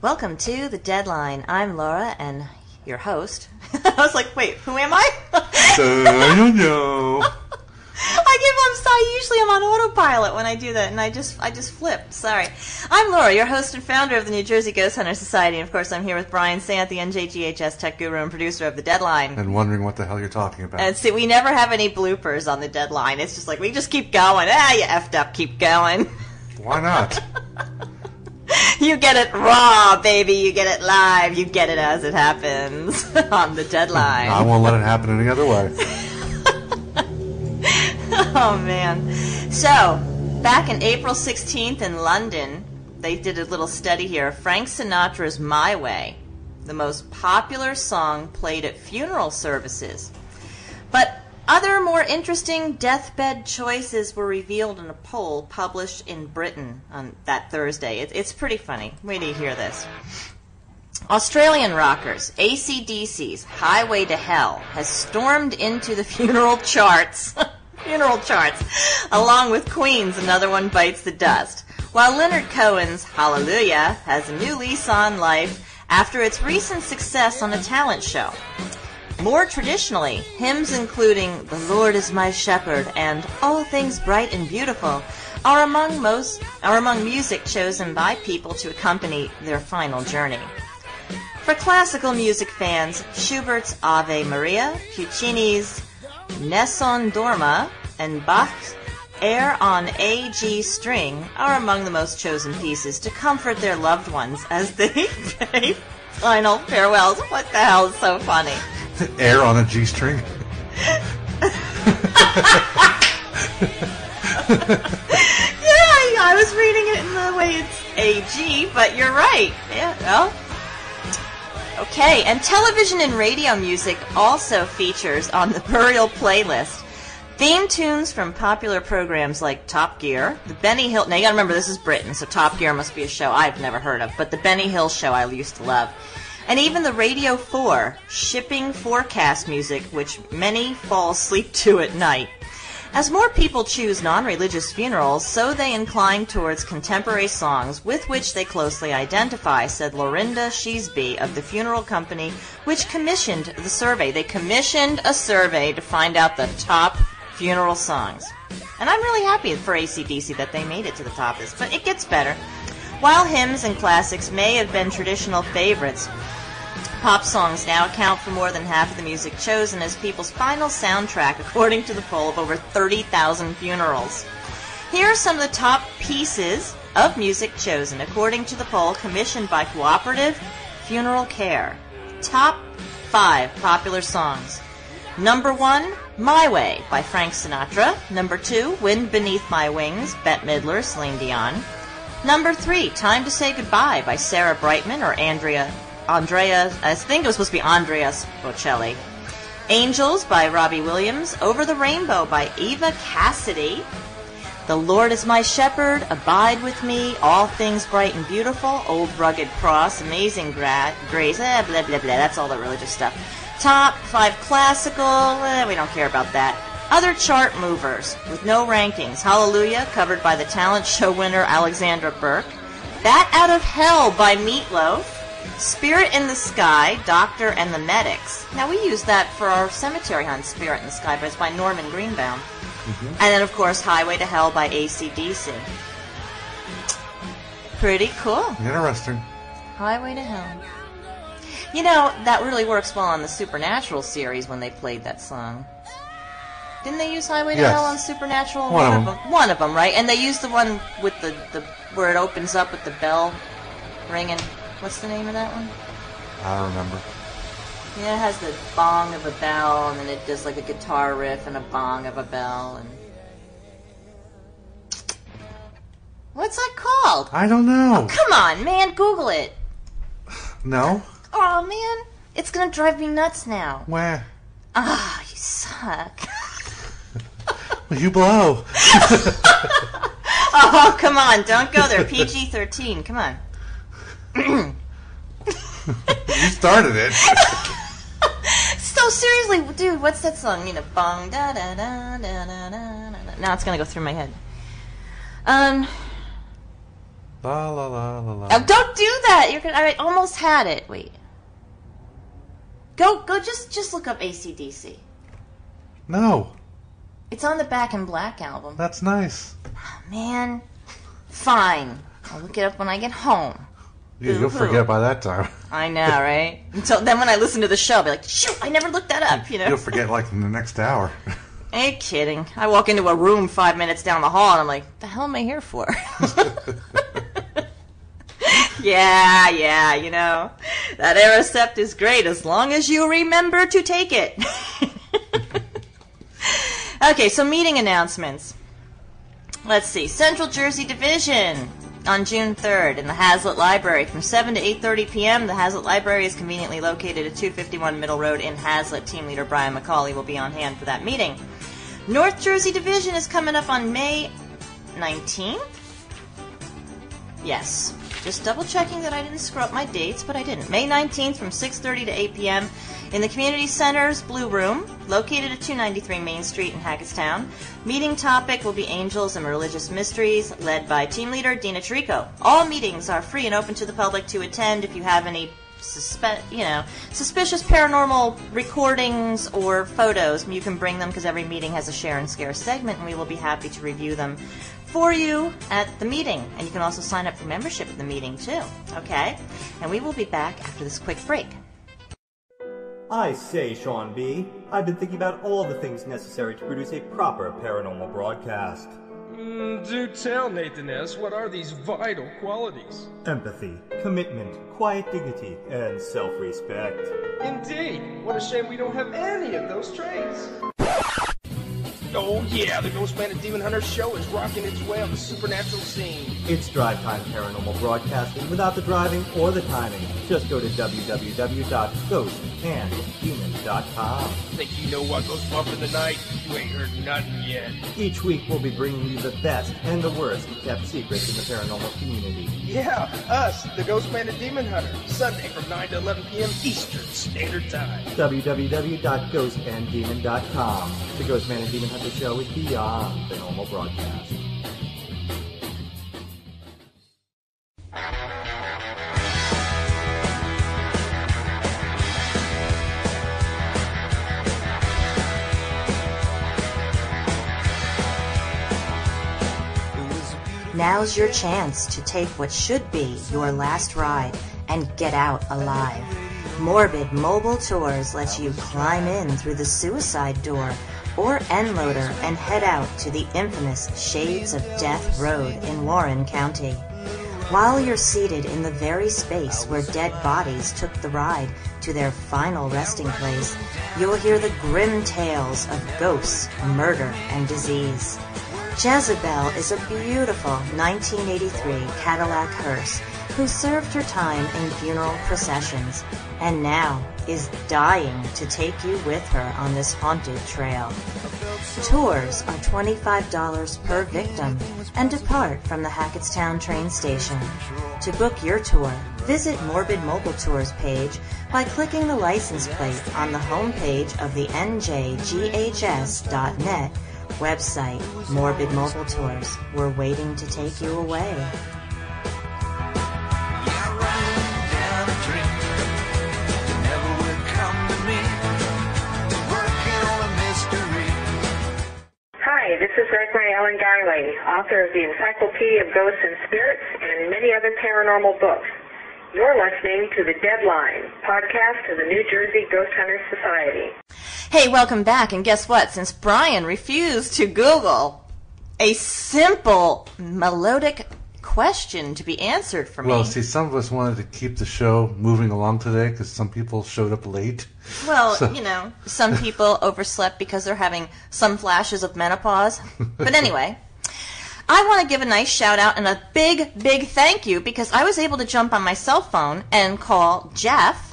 Welcome to The Deadline. I'm Laura, and your host. I was like, wait, who am I? I don't know. Usually I'm on autopilot when I do that, and I just flipped. Sorry. I'm Laura, your host and founder of the New Jersey Ghost Hunter Society, and of course I'm here with Brian Sant, the NJGHS tech guru and producer of The Deadline. And wondering what the hell you're talking about. And see, we never have any bloopers on The Deadline. It's just like, we just keep going. You effed up, keep going. Why not? You get it raw, baby. You get it live. You get it as it happens on The Deadline. I won't let it happen any other way. Oh, man. So, back in April 16th in London, they did a little study here. Frank Sinatra's My Way, the most popular song played at funeral services. But other more interesting deathbed choices were revealed in a poll published in Britain on that Thursday. It's pretty funny. Wait till you hear this. Australian rockers, AC/DC's Highway to Hell has stormed into the funeral charts. Along with Queen's Another One Bites the Dust. While Leonard Cohen's Hallelujah has a new lease on life after its recent success on a talent show. More traditionally, hymns including The Lord is My Shepherd and All Things Bright and Beautiful are among music chosen by people to accompany their final journey. For classical music fans, Schubert's Ave Maria, Puccini's Nessun Dorma, and Bach's Air on A-G String are among the most chosen pieces to comfort their loved ones as they pay final farewells. What the hell is so funny? Air on a G-string? I was reading it in the way it's A-G, but you're right. Yeah, well. Okay, and television and radio music also features on the burial playlist theme tunes from popular programs like Top Gear, the Benny Hill. Now you gotta remember this is Britain, so Top Gear must be a show I've never heard of, but the Benny Hill show I used to love. And even the Radio 4 shipping forecast music, which many fall asleep to at night. As more people choose non-religious funerals, so they incline towards contemporary songs with which they closely identify, said Lorinda Sheesby of the funeral company, which commissioned the survey. They commissioned a survey to find out the top funeral songs. And I'm really happy for AC/DC that they made it to the top of this, but it gets better. While hymns and classics may have been traditional favorites, pop songs now account for more than half of the music chosen as people's final soundtrack, according to the poll of over 30,000 funerals. Here are some of the top pieces of music chosen, according to the poll commissioned by Cooperative Funeral Care. Top 5 popular songs. Number 1, My Way by Frank Sinatra. Number 2, Wind Beneath My Wings, Bette Midler, Celine Dion. Number 3, Time to Say Goodbye by Sarah Brightman or Andrea, I think it was supposed to be Andrea Bocelli. Angels by Robbie Williams. Over the Rainbow by Eva Cassidy. The Lord is My Shepherd, Abide with Me, All Things Bright and Beautiful, Old Rugged Cross, Amazing Grace, blah, blah, blah. That's all the religious stuff. Top 5 classical, we don't care about that. Other chart movers with no rankings. Hallelujah, covered by the talent show winner Alexandra Burke. Bat Out of Hell by Meatloaf. Spirit in the Sky, Doctor and the Medics. Now, we use that for our cemetery hunt, Spirit in the Sky, but it's by Norman Greenbaum. Mm-hmm. And then, of course, Highway to Hell by AC/DC. Pretty cool. Interesting. Highway to Hell. You know, that really works well on the Supernatural series when they played that song. Didn't they use Highway to Hell on Supernatural? One of them, right? And they used the one with the where it opens up with the bell ringing. What's the name of that one? I don't remember. Yeah, it has the bong of a bell, and then it does like a guitar riff and a bong of a bell. And what's that called? I don't know. Oh, come on, man. Google it. No? Oh, man. It's going to drive me nuts now. Where? Ah, you suck. Well, you blow. Oh, come on. Don't go there. PG-13. Come on. You started it. So seriously, dude, what's that song? You know, bong da da da da da da da. Now it's gonna go through my head. La la la la la. Oh, don't do that! I almost had it. Wait. Go, just look up AC/DC. No. It's on the Back in Black album. That's nice. Oh, man. Fine. I'll look it up when I get home. Yeah, you'll forget by that time. I know, right? Until then, when I listen to the show, I'll be like, shoot, I never looked that up, You'll forget like in the next hour. Ain't kidding. I walk into a room 5 minutes down the hall, and I'm like, the hell am I here for? Yeah, that Aricept is great as long as you remember to take it. Okay, so meeting announcements. Let's see. Central Jersey Division on June 3rd in the Hazlitt Library from 7 to 8:30 p.m. The Hazlitt Library is conveniently located at 251 Middle Road in Hazlitt. Team leader Brian McCauley will be on hand for that meeting. North Jersey Division is coming up on May 19th. Yes. Just double checking that I didn't screw up my dates, but I didn't. May 19th from 6:30 to 8 p.m. in the Community Center's Blue Room, located at 293 Main Street in Hackettstown. Meeting topic will be Angels and Religious Mysteries, led by team leader Dina Tirico. All meetings are free and open to the public to attend. If you have any suspicious paranormal recordings or photos, you can bring them because every meeting has a share and scare segment, and we will be happy to review them for you at the meeting. And you can also sign up for membership at the meeting too. Okay? And we will be back after this quick break. I say, Sean B., I've been thinking about all the things necessary to produce a proper paranormal broadcast. Do tell, Nathan S., what are these vital qualities? Empathy, commitment, quiet dignity, and self-respect. Indeed. What a shame we don't have any of those traits. Oh yeah, the Ghostman and Demon Hunter show is rocking its way on the supernatural scene. It's drive time paranormal broadcasting without the driving or the timing. Just go to www.ghostanddemon.com. Think you know what goes bump in the night? You ain't heard nothing yet. Each week we'll be bringing you the best and the worst kept secrets in the paranormal community. Yeah, us, the Ghostman and Demon Hunter, Sunday from 9 to 11 p.m. Eastern Standard Time. www.ghostandemon.com. The Ghostman and Demon Hunter show is beyond the normal broadcast. Now's your chance to take what should be your last ride and get out alive. Morbid Mobile Tours lets you climb in through the suicide door or end loader and head out to the infamous Shades of Death Road in Warren County. While you're seated in the very space where dead bodies took the ride to their final resting place, you'll hear the grim tales of ghosts, murder, and disease. Jezebel is a beautiful 1983 Cadillac hearse who served her time in funeral processions and now is dying to take you with her on this haunted trail. Tours are $25 per victim and depart from the Hackettstown train station. To book your tour, visit Morbid Mobile Tours page by clicking the license plate on the homepage of the njghs.net website. Morbid Mobile Tours. We're waiting to take you away. Hi, this is Rosemary Ellen Garley, author of the Encyclopedia of Ghosts and Spirits and many other paranormal books. You're listening to The Deadline, podcast of the New Jersey Ghost Hunters Society. Hey, welcome back, and guess what? Since Brian refused to Google a simple melodic question to be answered for me. Well, see, some of us wanted to keep the show moving along today because some people showed up late. Well, some people overslept because they're having some flashes of menopause. But anyway, I want to give a nice shout out and a big, big thank you because I was able to jump on my cell phone and call Jeff.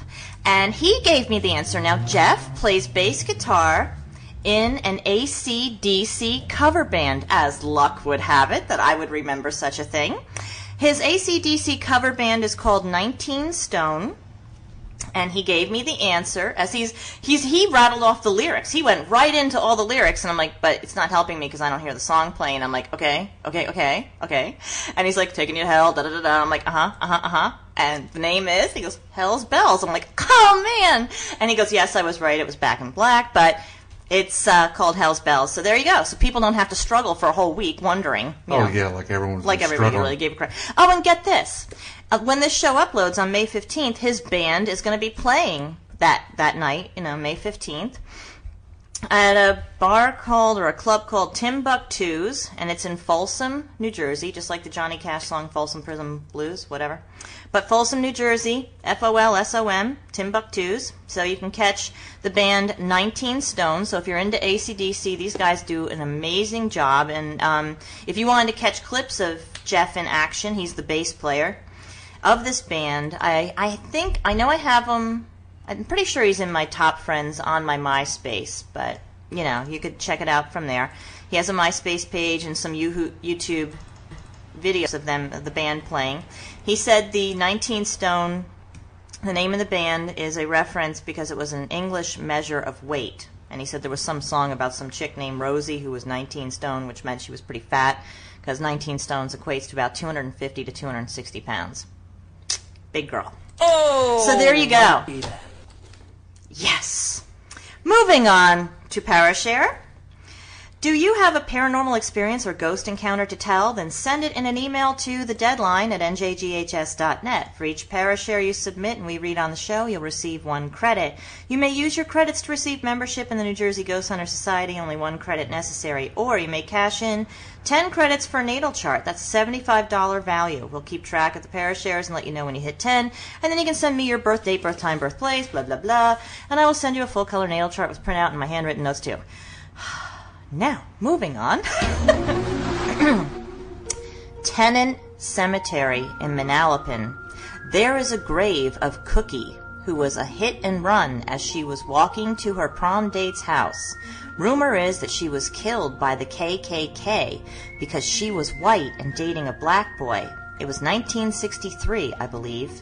And he gave me the answer. Now, Jeff plays bass guitar in an AC/DC cover band, as luck would have it, that I would remember such a thing. His AC/DC cover band is called 19 Stone, And he gave me the answer as he rattled off the lyrics. He went right into all the lyrics, and I'm like, but it's not helping me because I don't hear the song playing. I'm like, okay. And he's like, taking you to hell, da-da-da-da. I'm like, uh-huh. And the name is, he goes, Hell's Bells. I'm like, oh, man. And he goes, yes, I was right. It was Back in Black, but it's called Hell's Bells. So there you go. So people don't have to struggle for a whole week wondering. Yeah, like everyone's like everybody really gave a crap. Oh, and get this. When this show uploads on May 15th, his band is going to be playing that night, May 15th, at a a club called Timbuktu's, and it's in Folsom, New Jersey, just like the Johnny Cash song, Folsom Prison Blues, whatever. But Folsom, New Jersey, Folsom, Timbuktu's. So you can catch the band 19 Stone. So if you're into AC/DC, these guys do an amazing job. And if you wanted to catch clips of Jeff in action, he's the bass player of this band. I know I have him. I'm pretty sure he's in my top friends on my MySpace, but you could check it out from there. He has a MySpace page and some YouTube videos of the band playing. He said the 19 Stone, the name of the band is a reference because it was an English measure of weight. And he said there was some song about some chick named Rosie who was 19 stone, which meant she was pretty fat, because 19 stones equates to about 250 to 260 pounds. Big girl. Oh! So there you go. Yes. Moving on to Parashare. Do you have a paranormal experience or ghost encounter to tell? Then send it in an email to the deadline at njghs.net. For each Parashare you submit and we read on the show, you'll receive 1 credit. You may use your credits to receive membership in the New Jersey Ghost Hunter Society, only 1 credit necessary. Or you may cash in 10 credits for a natal chart. That's a $75 value. We'll keep track of the Parashares and let you know when you hit 10. And then you can send me your birth date, birth time, birthplace, blah, blah, blah. And I will send you a full color natal chart with printout and my handwritten notes too. Now, moving on. Tennant Cemetery in Manalapan. There is a grave of Cookie, who was a hit and run as she was walking to her prom date's house. Rumor is that she was killed by the KKK because she was white and dating a black boy. It was 1963, I believe.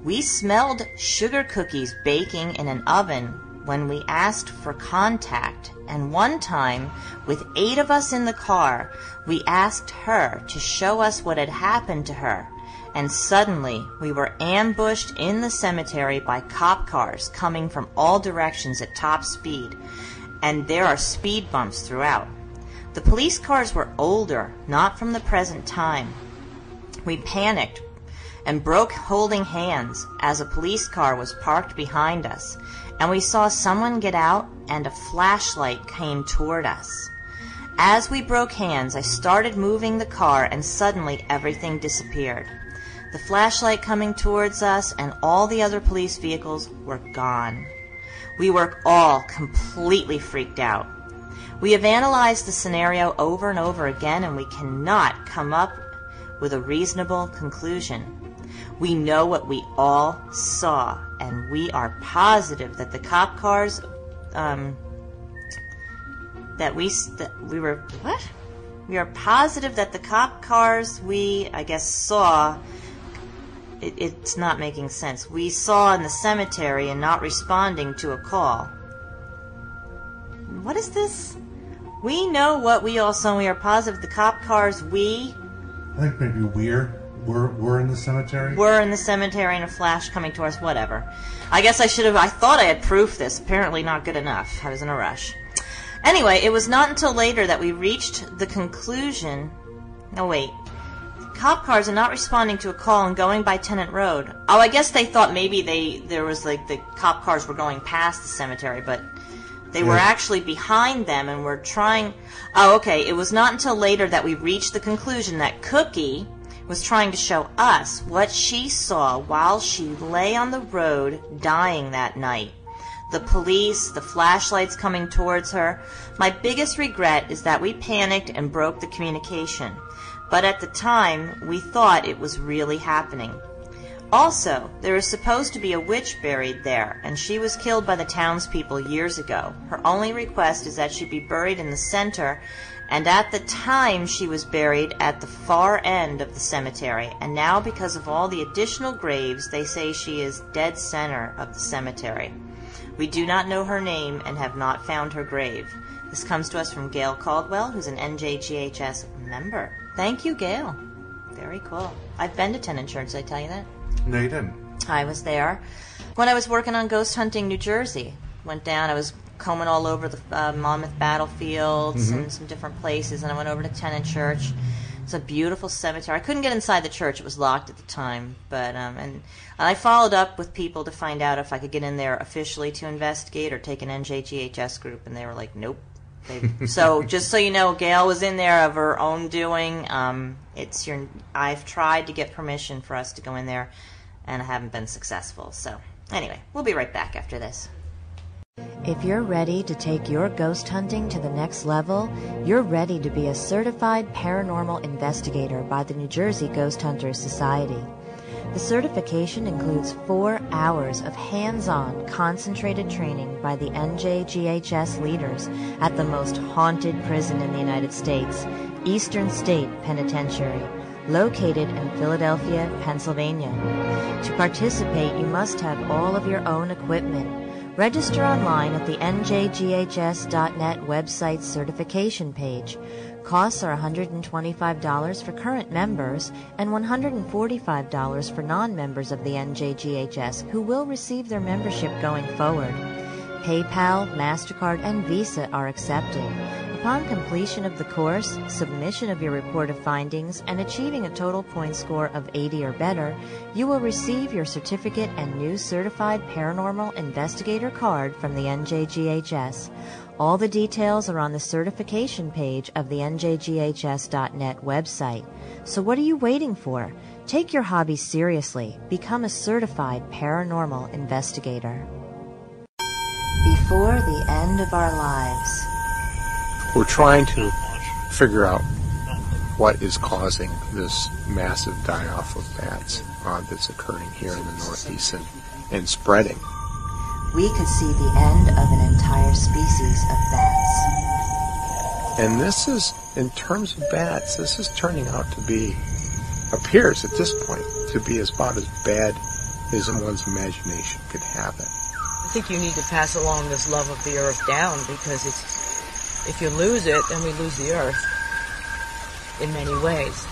We smelled sugar cookies baking in an oven when we asked for contact, and one time, with 8 of us in the car, we asked her to show us what had happened to her, and suddenly we were ambushed in the cemetery by cop cars coming from all directions at top speed, and there are speed bumps throughout. The police cars were older, not from the present time. We panicked and broke holding hands as a police car was parked behind us, and we saw someone get out and a flashlight came toward us. As we broke hands, I started moving the car and suddenly everything disappeared. The flashlight coming towards us and all the other police vehicles were gone. We were all completely freaked out. We have analyzed the scenario over and over again and we cannot come up with a reasonable conclusion. We know what we all saw, and we are positive that the cop cars, We are positive that the cop cars we, saw, it's not making sense. We saw in the cemetery and not responding to a call. What is this? We know what we all saw, and we are positive the cop cars I think maybe we're in the cemetery? We're in the cemetery and a flash coming to us, whatever. I guess I thought I had proof this. Apparently not good enough. I was in a rush. Anyway, it was not until later that we reached the conclusion... No, wait. Cop cars are not responding to a call and going by Tennant Road. Oh, I guess they thought maybe the cop cars were going past the cemetery, but they were actually behind them and were trying... Oh, okay. It was not until later that we reached the conclusion that Cookie was trying to show us what she saw while she lay on the road dying that night. The police, the flashlights coming towards her. My biggest regret is that we panicked and broke the communication. But at the time, we thought it was really happening. Also, there is supposed to be a witch buried there, and she was killed by the townspeople years ago. Her only request is that she be buried in the center And at the time, she was buried at the far end of the cemetery. And now, because of all the additional graves, they say she is dead center of the cemetery. We do not know her name and have not found her grave. This comes to us from Gail Caldwell, who's an NJGHS member. Thank you, Gail. Very cool. I've been to Tennant Church, did I tell you that? No, you didn't. I was there when I was working on Ghost Hunting New Jersey. Went down, I was combing all over the Monmouth battlefields and some different places, and I went over to Tennant Church. It's a beautiful cemetery. I couldn't get inside the church; it was locked at the time. But and I followed up with people to find out if I could get in there officially to investigate or take an NJGHS group, and they were like, "Nope." So just so you know, Gail was in there of her own doing. I've tried to get permission for us to go in there, and I haven't been successful. So anyway, we'll be right back after this. If you're ready to take your ghost hunting to the next level, you're ready to be a certified paranormal investigator by the New Jersey Ghost Hunters Society. The certification includes 4 hours of hands-on, concentrated training by the NJGHS leaders at the most haunted prison in the United States, Eastern State Penitentiary, located in Philadelphia, Pennsylvania. To participate, you must have all of your own equipment. Register online at the njghs.net website certification page. Costs are $125 for current members and $145 for non-members of the NJGHS who will receive their membership going forward. PayPal, MasterCard, and Visa are accepted. Upon completion of the course, submission of your report of findings, and achieving a total point score of 80 or better, you will receive your certificate and new Certified Paranormal Investigator card from the NJGHS. All the details are on the certification page of the njghs.net website. So what are you waiting for? Take your hobby seriously. Become a certified paranormal investigator. Before the end of our lives. We're trying to figure out what is causing this massive die-off of bats that's occurring here in the Northeast and spreading. We could see the end of an entire species of bats. And this is, in terms of bats, this is turning out to be, appears at this point, to be about as bad as one's imagination could have it. I think you need to pass along this love of the earth down, because if you lose it, then we lose the earth in many ways.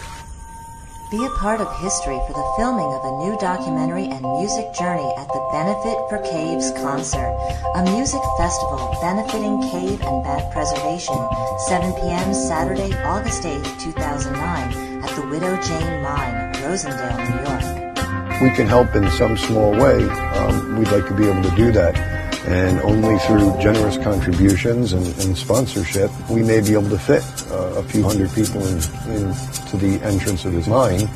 Be a part of history for the filming of a new documentary and music journey at the Benefit for Caves concert, a music festival benefiting cave and bat preservation, 7 p.m. Saturday, August 8, 2009, at the Widow Jane Mine, Rosendale, New York. We can help in some small way. We'd like to be able to do that. And only through generous contributions and sponsorship, we may be able to fit a few hundred people into the entrance of this mine,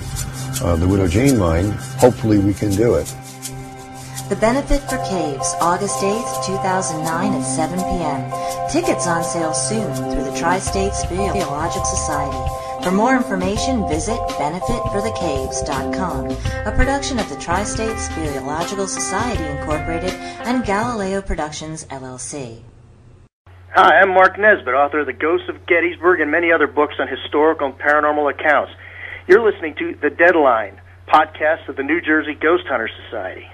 the Widow Jane Mine. Hopefully we can do it. The Benefit for Caves, August 8th, 2009 at 7 p.m. Tickets on sale soon through the Tri-State Speleological Society. For more information, visit benefitforthecaves.com, a production of the Tri-State Speleological Society, Incorporated, and Galileo Productions, LLC. Hi, I'm Mark Nesbitt, author of The Ghosts of Gettysburg and many other books on historical and paranormal accounts. You're listening to The Deadline, podcast of the New Jersey Ghost Hunter Society.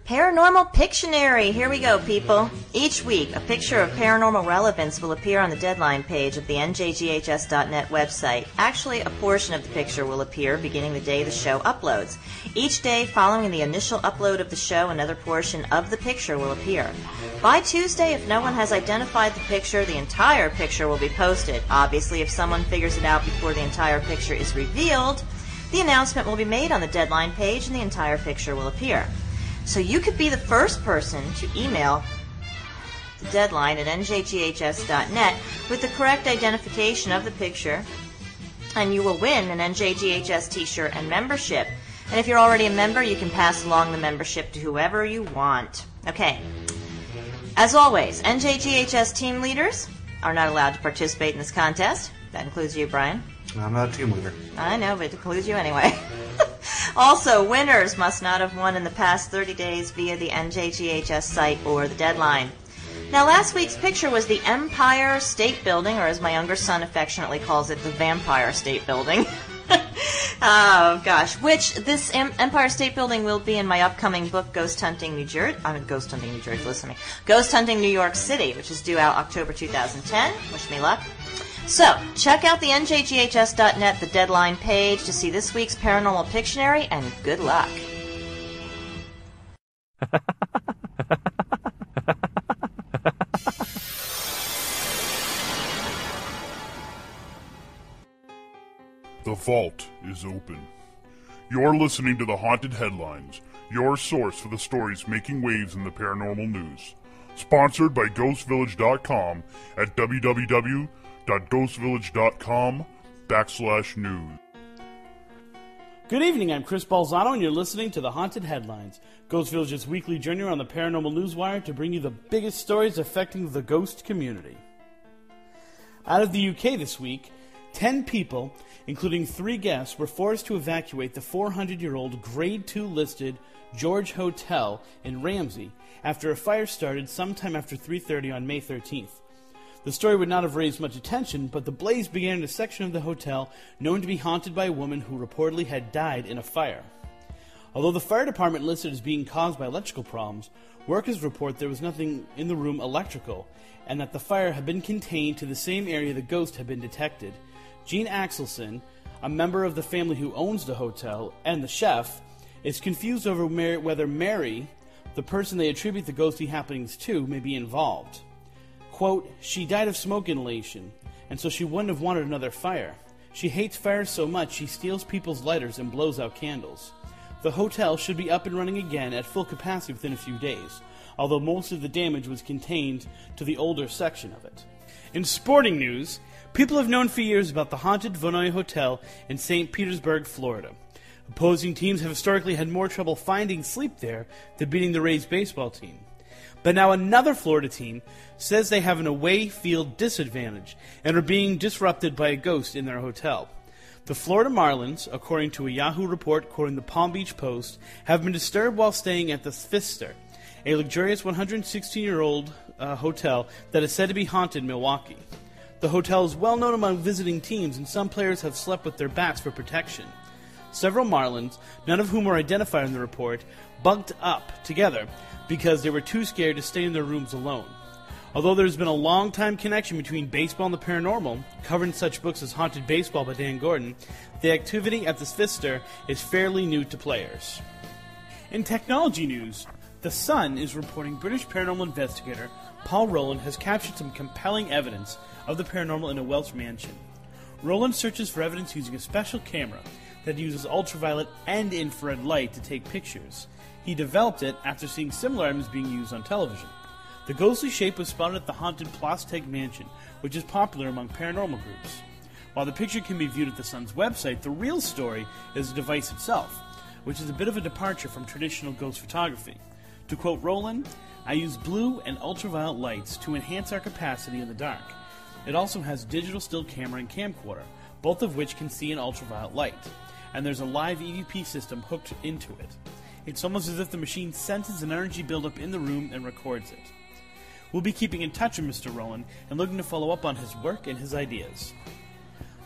Paranormal Pictionary. Here we go, people. Each week, a picture of paranormal relevance will appear on the Deadline page of the njghs.net website. Actually, a portion of the picture will appear beginning the day the show uploads. Each day following the initial upload of the show, another portion of the picture will appear. By Tuesday, if no one has identified the picture, the entire picture will be posted. Obviously, if someone figures it out before the entire picture is revealed, the announcement will be made on the Deadline page and the entire picture will appear. So you could be the first person to email the Deadline at njghs.net with the correct identification of the picture, and you will win an NJGHS t-shirt and membership. And if you're already a member, you can pass along the membership to whoever you want. Okay. As always, NJGHS team leaders are not allowed to participate in this contest. That includes you, Brian. I'm not a team leader. I know, but it includes you anyway. Also, winners must not have won in the past 30 days via the NJGHS site or the Deadline. Now, last week's picture was the Empire State Building, or as my younger son affectionately calls it, the Vampire State Building. Oh, gosh. Which this Empire State Building will be in my upcoming book, Ghost Hunting New York City, which is due out October 2010. Wish me luck. So, check out the njghs.net, the Deadline page, to see this week's Paranormal Pictionary, and good luck. The vault is open. You're listening to The Haunted Headlines, your source for the stories making waves in the paranormal news. Sponsored by GhostVillage.com at www.ghostvillage.com/news. Good evening, I'm Chris Balzano, and you're listening to The Haunted Headlines, Ghost Village's weekly journey on the Paranormal Newswire to bring you the biggest stories affecting the ghost community. Out of the UK this week, 10 people, including 3 guests, were forced to evacuate the 400-year-old Grade 2 listed George Hotel in Ramsey after a fire started sometime after 3:30 on May 13th. The story would not have raised much attention, but the blaze began in a section of the hotel known to be haunted by a woman who reportedly had died in a fire. Although the fire department listed as being caused by electrical problems, workers report there was nothing in the room electrical, and that the fire had been contained to the same area the ghost had been detected. Gene Axelson, a member of the family who owns the hotel, and the chef, is confused over whether Mary, the person they attribute the ghostly happenings to, may be involved. Quote, "She died of smoke inhalation, and so she wouldn't have wanted another fire. She hates fires so much she steals people's lighters and blows out candles. The hotel should be up and running again at full capacity within a few days, although most of the damage was contained to the older section of it." In sporting news, people have known for years about the haunted Vinoy Hotel in St. Petersburg, Florida. Opposing teams have historically had more trouble finding sleep there than beating the Rays baseball team. But now another Florida team says they have an away field disadvantage and are being disrupted by a ghost in their hotel. The Florida Marlins, according to a Yahoo report quoting the Palm Beach Post, have been disturbed while staying at the Pfister, a luxurious 116-year-old hotel that is said to be haunted in Milwaukee. The hotel is well known among visiting teams, and some players have slept with their bats for protection. Several Marlins, none of whom were identified in the report, bunked up together because they were too scared to stay in their rooms alone. Although there's been a long-time connection between baseball and the paranormal, covered in such books as Haunted Baseball by Dan Gordon, the activity at the Pfister is fairly new to players. In technology news, The Sun is reporting British paranormal investigator Paul Rowland has captured some compelling evidence of the paranormal in a Welsh mansion. Rowland searches for evidence using a special camera that uses ultraviolet and infrared light to take pictures. He developed it after seeing similar items being used on television. The ghostly shape was spotted at the haunted Plasteg Mansion, which is popular among paranormal groups. While the picture can be viewed at the Sun's website, the real story is the device itself, which is a bit of a departure from traditional ghost photography. To quote Rowland, "I use blue and ultraviolet lights to enhance our capacity in the dark. It also has digital still camera and camcorder, both of which can see in ultraviolet light. And there's a live EVP system hooked into it. It's almost as if the machine senses an energy buildup in the room and records it." We'll be keeping in touch with Mr. Rowland and looking to follow up on his work and his ideas.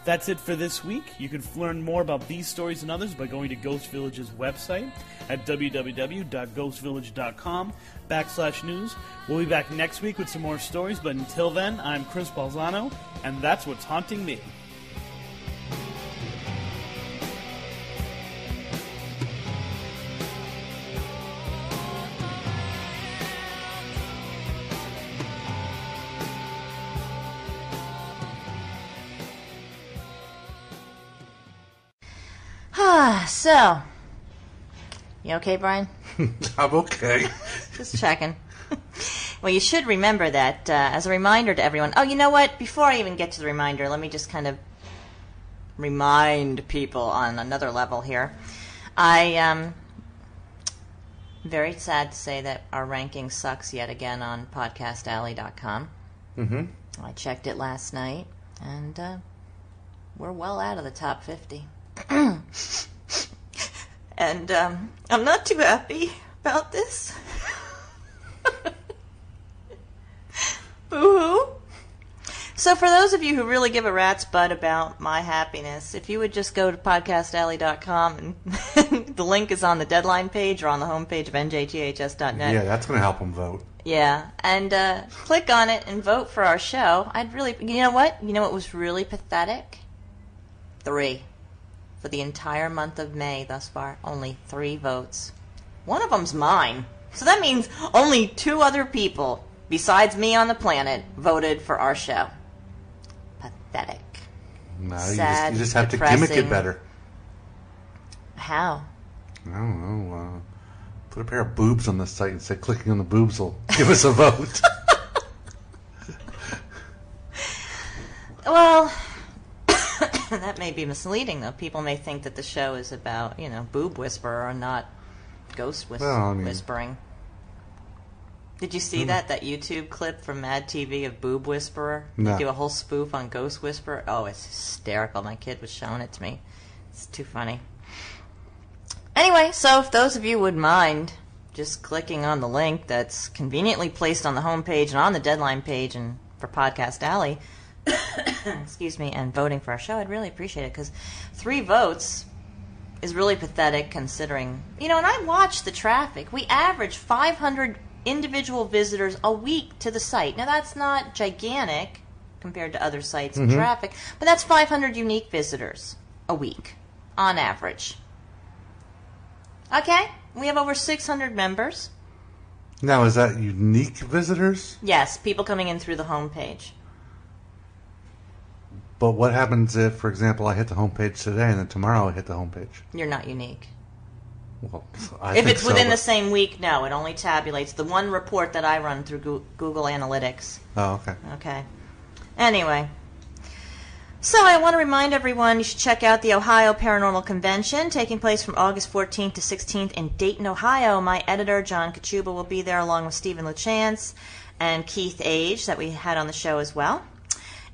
That's it for this week. You can learn more about these stories and others by going to Ghost Village's website at www.ghostvillage.com/news. We'll be back next week with some more stories, but until then, I'm Chris Balzano, and that's what's haunting me. So, you okay, Brian? I'm okay. Just checking. Well, you should remember that as a reminder to everyone. Oh, you know what? Before I even get to the reminder, let me just kind of remind people on another level here. I'm very sad to say that our ranking sucks yet again on podcastalley.com. Mm-hmm. I checked it last night, and we're well out of the top 50. And I'm not too happy about this. So for those of you who really give a rat's butt about my happiness, if you would just go to podcastalley.com, and the link is on the deadline page or on the homepage of njghs.net. Yeah, that's going to help them vote. Yeah, and click on it and vote for our show. I'd really, you know what? You know what was really pathetic? 3. For the entire month of May thus far, only 3 votes. One of them's mine. So that means only 2 other people, besides me on the planet, voted for our show. Pathetic. No, Sad, you just have depressing. to gimmick it better. How? I don't know. Put a pair of boobs on the site and say clicking on the boobs will give us a vote. Well, that may be misleading, though. People may think that the show is about, boob whisperer and not ghost whispering. Did you see that YouTube clip from Mad TV of Boob Whisperer? No. They do a whole spoof on Ghost Whisperer. Oh, it's hysterical. My kid was showing it to me. It's too funny. Anyway, so if those of you would mind just clicking on the link that's conveniently placed on the homepage and on the deadline page and for Podcast Alley, excuse me, and voting for our show, I'd really appreciate it, because 3 votes is really pathetic considering, and I watch the traffic. We average 500 individual visitors a week to the site. Now, that's not gigantic compared to other sites and traffic, but that's 500 unique visitors a week on average. Okay? We have over 600 members. Now, is that unique visitors? Yes, people coming in through the homepage. But what happens if, for example, I hit the homepage today and then tomorrow I hit the homepage? You're not unique. Well, if it's within the same week, no. It only tabulates the one report that I run through Google Analytics. Oh, okay. Okay. Anyway. So I want to remind everyone you should check out the Ohio Paranormal Convention taking place from August 14th to 16th in Dayton, Ohio. My editor, John Kachuba, will be there along with Stephen LaChance and Keith Age that we had on the show as well.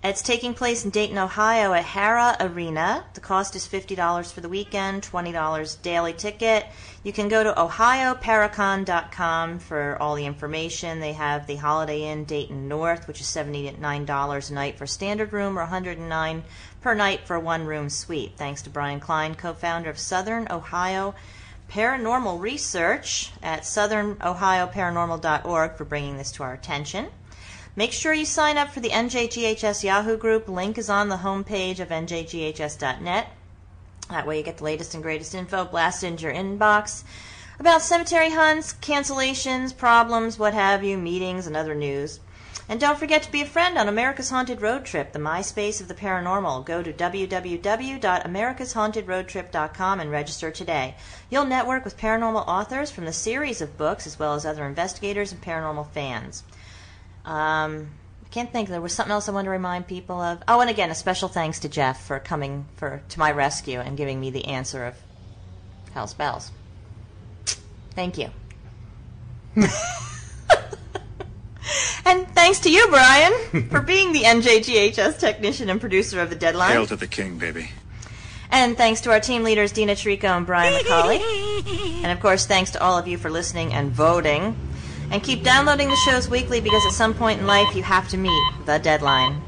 It's taking place in Dayton, Ohio at Hara Arena. The cost is $50 for the weekend, $20 daily ticket. You can go to ohioparacon.com for all the information. They have the Holiday Inn Dayton North, which is $79 a night for a standard room, or $109 per night for a one-room suite. Thanks to Brian Klein, co-founder of Southern Ohio Paranormal Research at southernohioparanormal.org, for bringing this to our attention. Make sure you sign up for the NJGHS Yahoo group. Link is on the homepage of njghs.net. That way you get the latest and greatest info blasted into your inbox about cemetery hunts, cancellations, problems, what have you, meetings, and other news. And don't forget to be a friend on America's Haunted Road Trip, the MySpace of the paranormal. Go to www.americashauntedroadtrip.com and register today. You'll network with paranormal authors from the series of books, as well as other investigators and paranormal fans. I can't think. There was something else I wanted to remind people of. Oh, and again, a special thanks to Jeff for coming to my rescue and giving me the answer of Hell's Bells. Thank you. And thanks to you, Brian, for being the NJGHS technician and producer of The Deadline. Hail to the king, baby. And thanks to our team leaders, Dina Tirico and Brian McCauley. And, of course, thanks to all of you for listening and voting. And keep downloading the shows weekly, because at some point in life you have to meet the deadline.